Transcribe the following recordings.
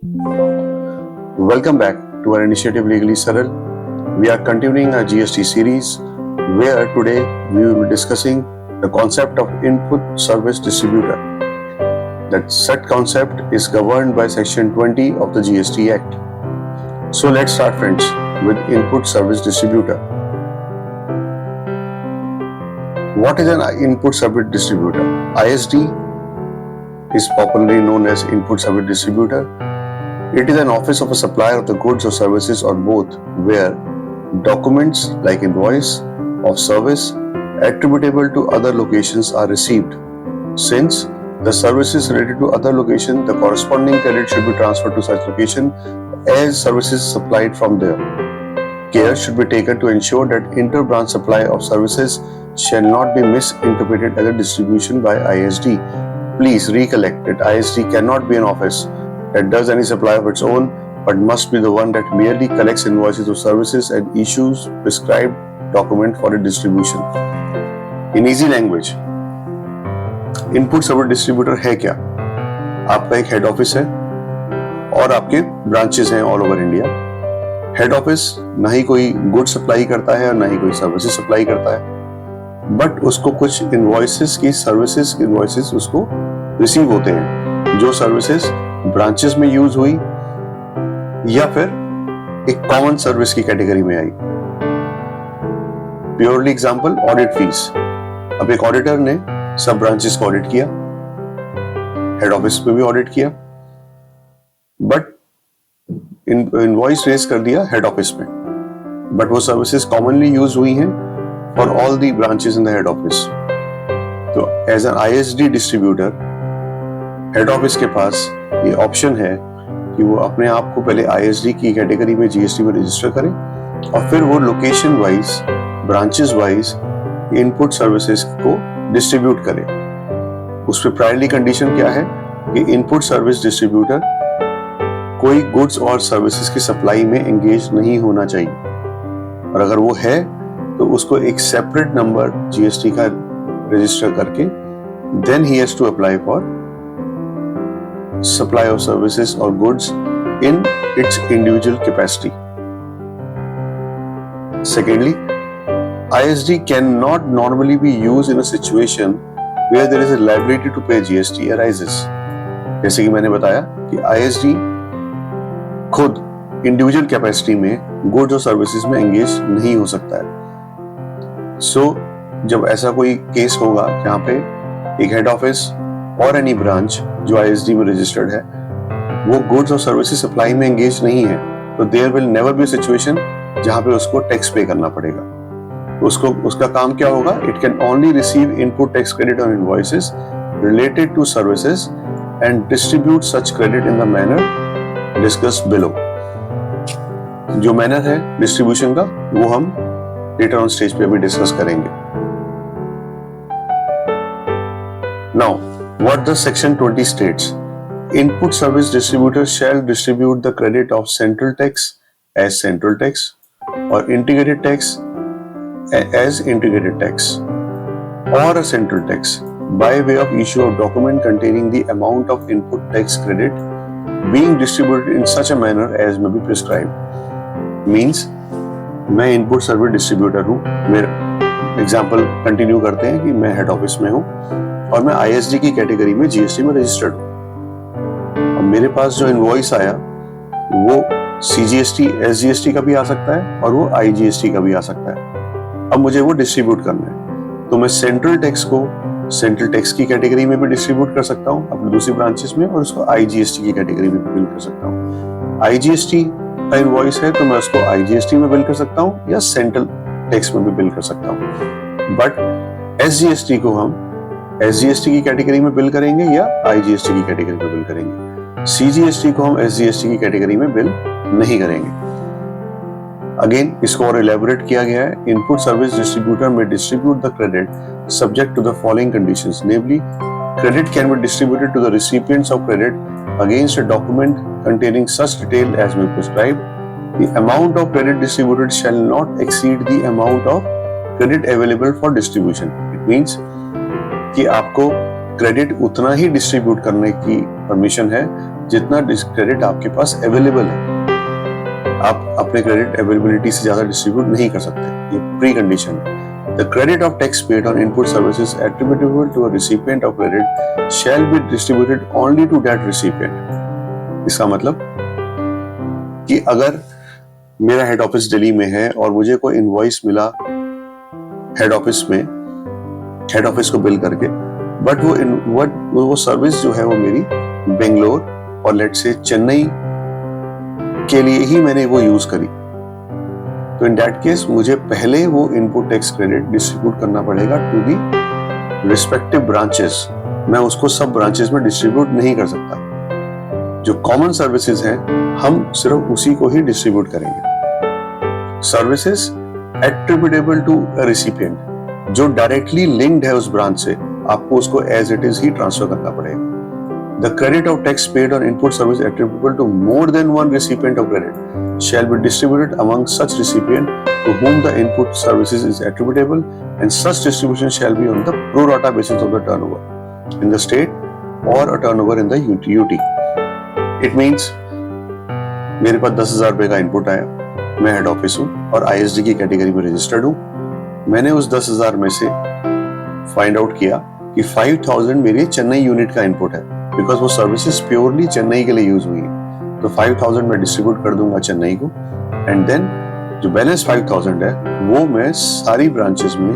Welcome back to our initiative Legally Saral. We are continuing our GST series where today we will be discussing the concept of input service distributor. That said concept is governed by section 20 of the GST Act. So let's start, friends, with input service distributor. What is an input service distributor? ISD is popularly known as input service distributor. It is an office of a supplier of the goods or services or both, where documents like invoice of service attributable to other locations are received. Since the service is related to other location, the corresponding credit should be transferred to such location as services supplied from there. Care should be taken to ensure that inter-branch supply of services shall not be misinterpreted as a distribution by ISD. Please recollect that ISD cannot be an office that does any supply of its own, but must be the one that merely collects invoices of services and issues prescribed document for a distribution. In easy language, input service distributor है क्या? आपका एक head office है और आपके branches हैं all over India. Head office ना ही कोई गुड सप्लाई करता है और ना ही कोई सर्विसेज सप्लाई करता है, बट उसको कुछ इनवॉइसेस की सर्विसेज इनवॉइसेस उसको रिसीव होते हैं जो सर्विसेज ब्रांचेस में यूज हुई या फिर एक कॉमन सर्विस की कैटेगरी में आई. Purely example, audit fees. अब एक ऑडिटर ने सब ब्रांचेस को ऑडिट किया, हेड ऑफिस पे भी ऑडिट किया, बट इनवॉइस रेज कर दिया हेड ऑफिस में, बट वो सर्विसेज कॉमनली यूज हुई हैं for all the branches in the head office. तो as an ISD distributor head office के पास ये ऑप्शन है कि वो अपने आप को पहले ISD की कैटेगरी में GST में रजिस्टर करें और फिर वो location wise, branches wise input services को डिस्ट्रीब्यूट करें. उस पर प्रायरली कंडीशन क्या है कि इनपुट सर्विस डिस्ट्रीब्यूटर कोई गुड्स और सर्विसेज की सप्लाई में एंगेज नहीं होना चाहिए, और अगर वो है तो उसको एक सेपरेट नंबर GST का रजिस्टर करके then he has to apply for supply of services or goods in its individual capacity. Secondly, ISD cannot normally be used in a situation where there is a liability to pay GST arises. जैसे कि मैंने बताया कि ISD खुद individual capacity में goods और services में engage नहीं हो सकता है. सो जब ऐसा कोई केस होगा जहाँ पे एक हेड ऑफिस और एनी ब्रांच जो ISD में रजिस्टर्ड है वो गुड्स और सर्विसेज सप्लाई में एंगेज नहीं है, तो there will never be situation जहां पे उसको टैक्स पे करना पड़ेगा. उसका काम क्या होगा? It can only receive input tax credit on invoices related to services and distribute such credit in the manner discussed below. जो मैनर है डिस्ट्रीब्यूशन का वो हम लेटर ऑन स्टेज पे भी डिस्कस करेंगे. Now what the section 20 states: input service distributor shall distribute the credit of central tax as central tax or integrated tax as integrated tax or a central tax by way of issue of document containing the amount of input tax credit being distributed in such a manner as may be prescribed. Means मैं input service distributor हूँ, मेरा example continue करते हैं कि मैं head office में हूँ और मैं ISD की कैटेगरी में GST में रजिस्टर्ड हूँ. और मेरे पास जो इनवॉइस आया वो CGST, SGST का भी आ सकता है और वो IGST का भी आ सकता है. अब मुझे वो डिस्ट्रीब्यूट करना है, तो मैं सेंट्रल टैक्स को सेंट्रल टैक्स की कैटेगरी में भी डिस्ट्रीब्यूट कर सकता हूँ अपनी दूसरी ब्रांचेस में, और उसको IGST की कैटेगरी में भी बिल कर सकता हूँ. IGST का इनवॉइस है तो मैं उसको IGST में बिल कर सकता हूँ या सेंट्रल टैक्स में भी बिल कर सकता हूँ. बट SGST को हम SGST की कैटेगरी में बिल करेंगे या IGST की कैटेगरी में बिल करेंगे. CGST को हम SGST की कैटेगरी में बिल नहीं करेंगे. अगेन इसको और इलेबोरेट किया गया है. इनपुट सर्विस डिस्ट्रीब्यूटर में distribute the credit subject to the following conditions, namely credit can be distributed to the recipients of credit against a document containing such detail as may prescribe. The amount of credit distributed shall not exceed the amount of credit available for distribution. It means कि आपको credit उतना ही distribute करने की permission है जितना credit आपके पास available है। आप अपने क्रेडिट अवेलेबिलिटी से ज्यादा डिस्ट्रीब्यूट नहीं कर सकते, ये प्री कंडीशन है। The credit of tax paid on input services attributable to a recipient of credit shall be distributed only to that recipient। इसका मतलब कि अगर मेरा हेड ऑफिस दिल्ली में है और मुझे कोई इनवॉइस मिला हेड ऑफिस को बिल करके, बट वो सर्विस जो है वो मेरी बेंगलोर और लेट्स से चेन्नई के लिए ही मैंने वो यूज करी, तो इन दैट केस मुझे पहले वो इनपुट टैक्स क्रेडिट डिस्ट्रीब्यूट करना पड़ेगा टू दी रिस्पेक्टिव ब्रांचेस। मैं उसको सब ब्रांचेस में डिस्ट्रीब्यूट नहीं कर सकता। जो कॉमन सर्विसेज हैं हम सिर्फ उसी को ही डिस्ट्रीब्यूट करेंगे। Services attributable to a recipient, जो डायरेक्टली लिंक्ड है उस ब्रांच से, आपको उसको एज इट इज ही ट्रांसफर करना पड़ेगा। The credit of tax paid on input service attributable to more than one recipient of credit shall be distributed among such recipient to whom the input services is attributable, and such distribution shall be on the pro rata basis of the turnover in the state or a turnover in the UT. It means मेरे पास 10,000 रुपए का input आया, मैं head office हूँ और ISD की category में registered हूँ। मैंने उस 10,000 में से फाइंड आउट किया कि 5,000 मेरी चेन्नई यूनिट का इनपुट है, बिकॉज वो सर्विसेज प्योरली चेन्नई के लिए यूज हुई है। तो 5,000 मैं डिस्ट्रीब्यूट कर दूंगा चेन्नई को, एंड देन जो बैलेंस 5,000 है वो मैं सारी ब्रांचेस में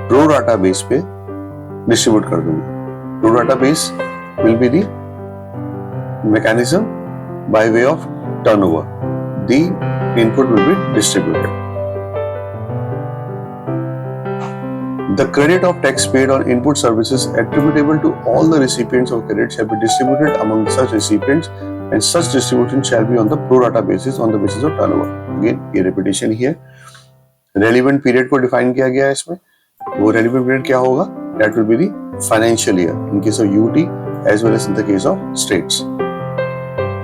प्रो राटा बेस पे डिस्ट्रीब्यूट कर दूंगा। Pro rata base will be the mechanism by way of turnover. The input will be distributed. The credit of tax paid on input services attributable to all the recipients of credit shall be distributed among such recipients, and such distribution shall be on the pro rata basis on the basis of turnover. Again, ये repetition ही है। Relevant period को define किया गया है इसमें। वो relevant period क्या होगा? That will be the financial year in case of UT as well as in the case of states.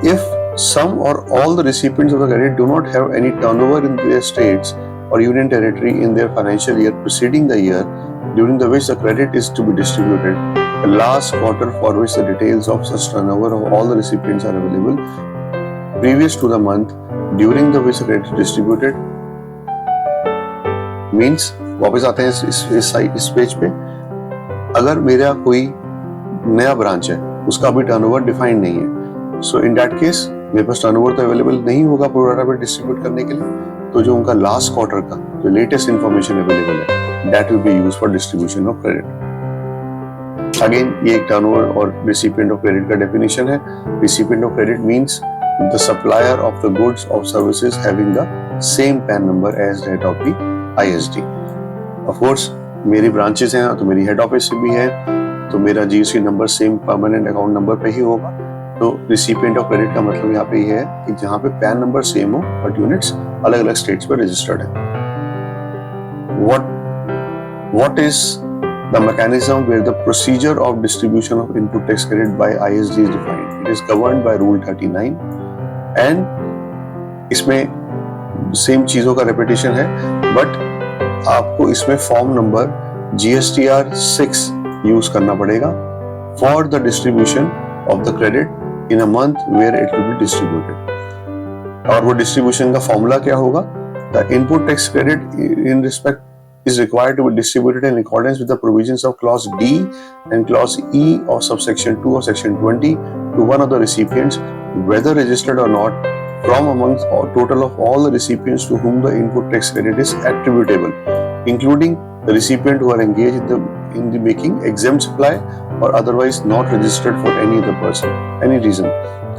If some or all the recipients of the credit do not have any turnover in their states or union territory in their financial year preceding the year during the which the credit is to be distributed, the last quarter for which the details of such turnover of all the recipients are available, previous to the month during the which the credit is distributed, means वापस आते हैं इस page पे। अगर मेरा कोई नया branch है, उसका भी टर्नओवर डिफाइंड नहीं है, सो इन दैट केस मेरे पास टर्नओवर तो अवेलेबल नहीं होगा प्रो राटा पे डिस्ट्रीब्यूट करने के लिए, तो जो उनका लास्ट क्वार्टर का जो लेटेस्ट इंफॉर्मेशन अवेलेबल है, that will be used for distribution of credit. Again ये एक टर्नओवर और रिसिपिएंट ऑफ क्रेडिट का डेफिनेशन है। Recipient of credit means the supplier of the goods और services having the same PAN number as that of the ISD। Of course मेरी branches हैं तो मेरी हेड ऑफिस भी है, तो मेरा GST number same permanent account number पे ही होगा। तो रिसिपिएंट ऑफ क्रेडिट का मतलब यहाँ पे ये है कि जहाँ पे पैन नंबर सेम हो बट यूनिट्स अलग अलग स्टेट्स पे रजिस्टर्ड है। What is the mechanism where the procedure of distribution of input tax credit by ISD is defined? It is governed by Rule 39 and इसमें सेम चीजों का repetition है, but आपको इसमें फॉर्म नंबर GSTR 6 यूज करना पड़ेगा for the distribution of the credit in a month where it will be distributed। और वो डिस्ट्रीब्यूशन का फॉर्मूला क्या होगा? The input tax credit in respect is required to be distributed in accordance with the provisions of clause D and clause E of subsection 2 of section 20 to one of the recipients, whether registered or not, from amongst total of all the recipients to whom the input tax credit is attributable, including the recipient who are engaged in the making exempt supply or otherwise not registered for any other person, any reason,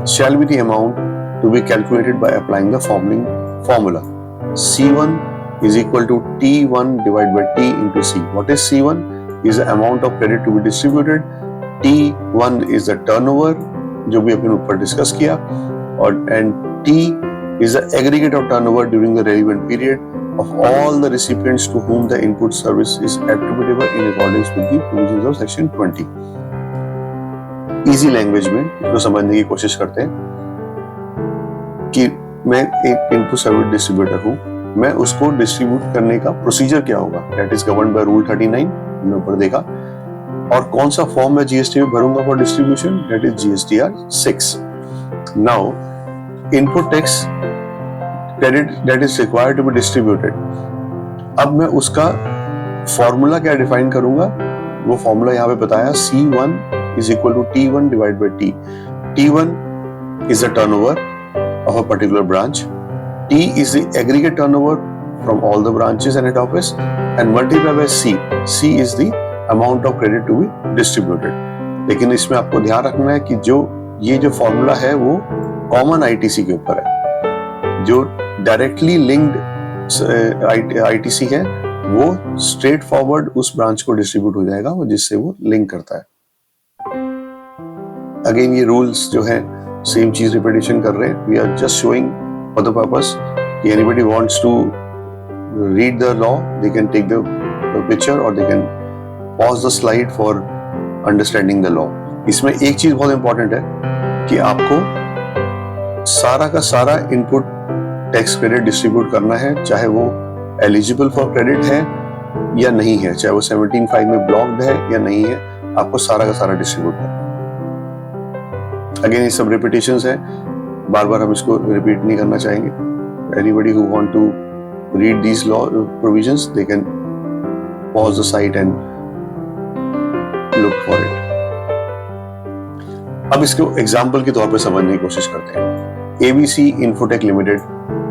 shall be the amount to be calculated by applying the following formula. C1 is equal to T1 divided by T into C. What is C1? Is the amount of credit to be distributed. T1 is the turnover, जो भी अपन ऊपर discuss किया, और and T is the aggregate of turnover during the relevant period of all the recipients to whom the input service is attributable in accordance with the provisions of section 20। Easy language में इसको समझने की कोशिश करते हैं कि मैं एक इनपुट सर्विस डिस्ट्रीब्यूटर हूँ, मैं उसको डिस्ट्रीब्यूट करने का प्रोसीजर क्या होगा, that is governed by rule 39 हमने ऊपर देखा, और कौन सा फॉर्म मैं GST में भरूंगा for distribution, that is GSTR 6। Now, input tax credit that is required to be distributed. अब मैं उसका फॉर्मूला क्या डिफाइन करूंगा, वो फॉर्मूला यहाँ पे बताया, C1 is equal to T1 divided by T. T1 is the turnover of a particular branch. T is the aggregate turnover from all the branches and head office, and multiplied by C. C is the amount of credit to be distributed. लेकिन इसमें आपको ध्यान रखना है कि ये जो formula है वो कॉमन आईटीसी के ऊपर है. जो डायरेक्टली लिंक्ड आईटीसी है वो स्ट्रेट फॉरवर्ड उस ब्रांच को डिस्ट्रीब्यूट हो जाएगा वो जिससे वो लिंक करता है. अगेन ये रूल्स जो है सेम चीज रिपीटेशन कर रहे हैं. We are just showing for the purpose कि anybody wants to read the law, they can take the picture और they can pause the slide for understanding the law. इसमें एक चीज बहुत इंपॉर्टेंट है कि आपको सारा का सारा इनपुट टैक्स क्रेडिट डिस्ट्रीब्यूट करना है, चाहे वो एलिजिबल फॉर क्रेडिट है या नहीं है, चाहे वो 17(5) में ब्लॉक्ड है या नहीं है, आपको सारा का सारा डिस्ट्रीब्यूट करना है. अगेन ये सब रिपीटेशंस है, बार बार हम इसको रिपीट नहीं करना चाहेंगे. Anybody who want to read these law provisions they can pause the site and look for it. अब इसको एग्जाम्पल के तौर पे समझने की कोशिश करते हैं. ABC Infotech Limited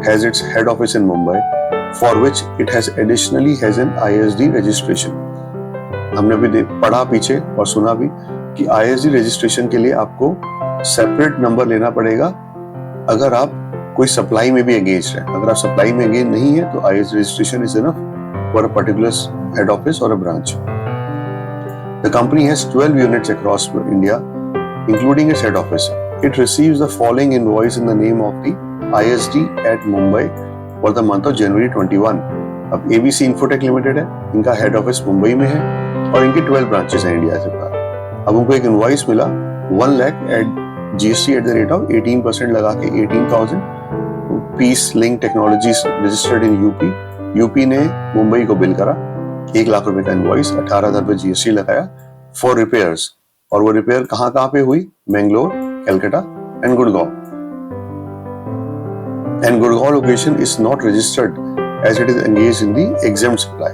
has its head office in Mumbai, for which it has additionally has an ISD registration. हमने भी पढ़ा पीछे और सुना भी कि ISD रजिस्ट्रेशन के लिए आपको सेपरेट नंबर लेना पड़ेगा अगर आप कोई सप्लाई में भी एंगेज है. अगर आप सप्लाई में एंगेज नहीं है तो ISD registration is enough for a particular head office और a branch. The company has 12 units across India, including its head office. It receives the following invoice in the name of the ISD at Mumbai for the month of January 21. अब ABC Infotech Limited है, इनका head office Mumbai में है और इनकी 12 branches हैं India से बाहर. अब उनको एक इनवॉइस मिला 1 lakh at GST at the rate of 18% लगा के 18,000. Peace link technologies registered in UP. UP ने मुंबई को बिल करा 1 लाख रुपए का इनवॉइस, 18,000 रुपए GST लगाया फॉर रिपेयर्स. और वो रिपेयर कहाँ पे हुई? Mangalore, Calcutta and Gurgaon. And Gurgaon location is not registered as it is engaged in the exempt supply.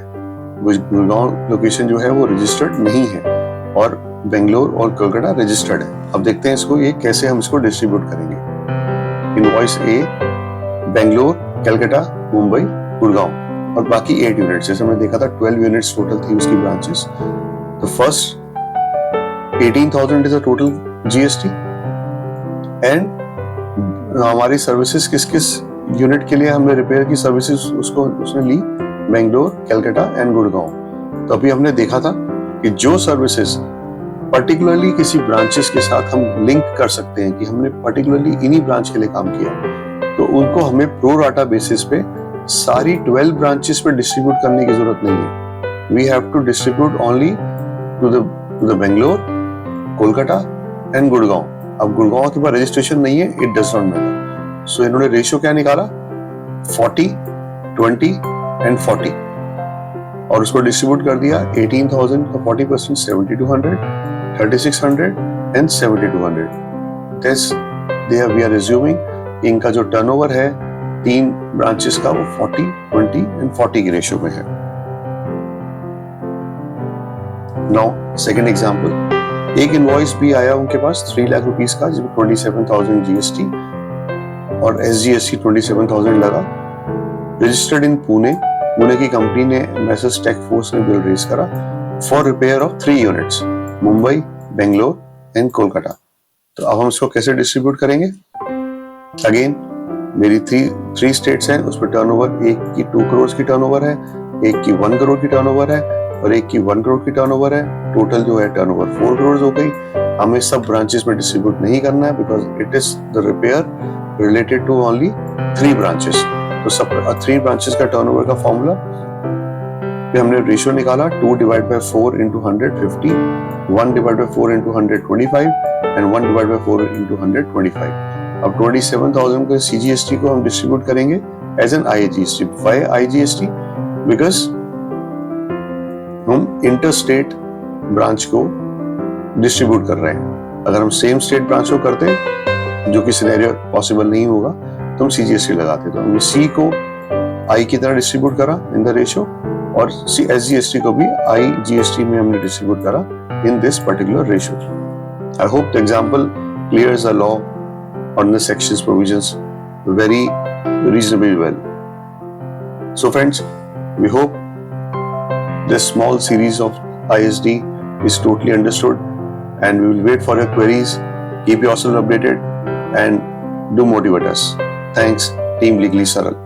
Gurgaon location जो है वो रजिस्टर्ड नहीं है और बेंगलोर और कलकत्ता रजिस्टर्ड है. अब देखते हैं इसको, ये कैसे हम इसको डिस्ट्रीब्यूट करेंगे. इनवॉइस ए बेंगलोर, कलकत्ता, मुंबई, गुड़गांव और बाकी 8 यूनिट्स. जैसे हमने देखा था 12 यूनिट्स टोटल थी उसकी ब्रांचेस. तो first 18,000 is a total GST and हमारी सर्विसेज किस किस यूनिट के लिए हमने रिपेयर की सर्विसेज उसने ली? बेंगलोर, कलकत्ता एंड गुड़गांव. तो अभी हमने देखा था कि जो सर्विसेज पर्टिकुलरली किसी ब्रांचेस के साथ हम लिंक कर सकते हैं कि हमने पर्टिकुलरली इन्हीं ब्रांच के लिए काम किया, तो उनको हमें प्रो राटा बेसिस पे सारी 12 ब्रांचेस पे डिस्ट्रीब्यूट करने की जरूरत नहीं है. We have to distribute only to the Bangalore, Kolkata and Gurgaon. अब गुड़गांव के पास रजिस्ट्रेशन नहीं है, it does not matter. So इन्होंने रेशियो क्या निकाला? 40, 20 एंड 40 और उसको डिस्ट्रीब्यूट कर दिया. 18,000 का 40% 7,200, 3,600 and 7,200. Thus, we are assuming इनका जो टर्नओवर है 3 ब्रांचेस का वो 40, 20 एंड 40 की रेशियो में है. Now second example. एक इनवॉइस भी आया उनके पास 3 लाख रुपीस का जिसमें 27,000 GST और SGST 27,000 लगा. Registered in Pune. पुणे की कंपनी ने मैसेज टेक फोर्स ने बिल रेज करा for repair of 3 units Mumbai, Bangalore and Kolkata. तो अब हम इसको कैसे डिस्ट्रीब्यूट करेंगे? अगेन मेरी 3 स्टेट्स हैं, उसमें टर्नओवर एक की 2 करोड़ की टर्नओवर है, एक की 1 करोड़ की टर्नओवर है और एक की 1 करोड़ की टर्नओवर है. टोटल जो है टर्नओवर 4 करोड़ हो गई. हमें सब ब्रांचेस में डिस्ट्रीब्यूट नहीं करना है because it is the repair related to only 3 branches. तो सब 3 ब्रांचेस का टर्नओवर का फॉर्मूला हमने रेशियो निकाला 2 divide by 4 into 100 50, 1 divide by 4 into 100 25 and 1 divide by 4 into 100 25. अब 27,000 के CGST को हम डिस्ट्रीब्यूट करेंगे as an IGST. Why IGST? Because हम इंटर स्टेट ब्रांच को डिस्ट्रीब्यूट कर रहे हैं. अगर हम सेम स्टेट ब्रांच को करते जो कि सिनेरियो पॉसिबल नहीं होगा तो हम CGST लगाते, तो हमने C को I की तरह डिस्ट्रीब्यूट करा इन द रेशियो और SGST को भी I GST में हमने डिस्ट्रीब्यूट करा in this particular ratio. I hope the example clears the law on the sections provisions very reasonably well. So friends, we hope this small series of ISD is totally understood, and we will wait for your queries. Keep yourself updated and do motivate us. Thanks, Team Legally Saral.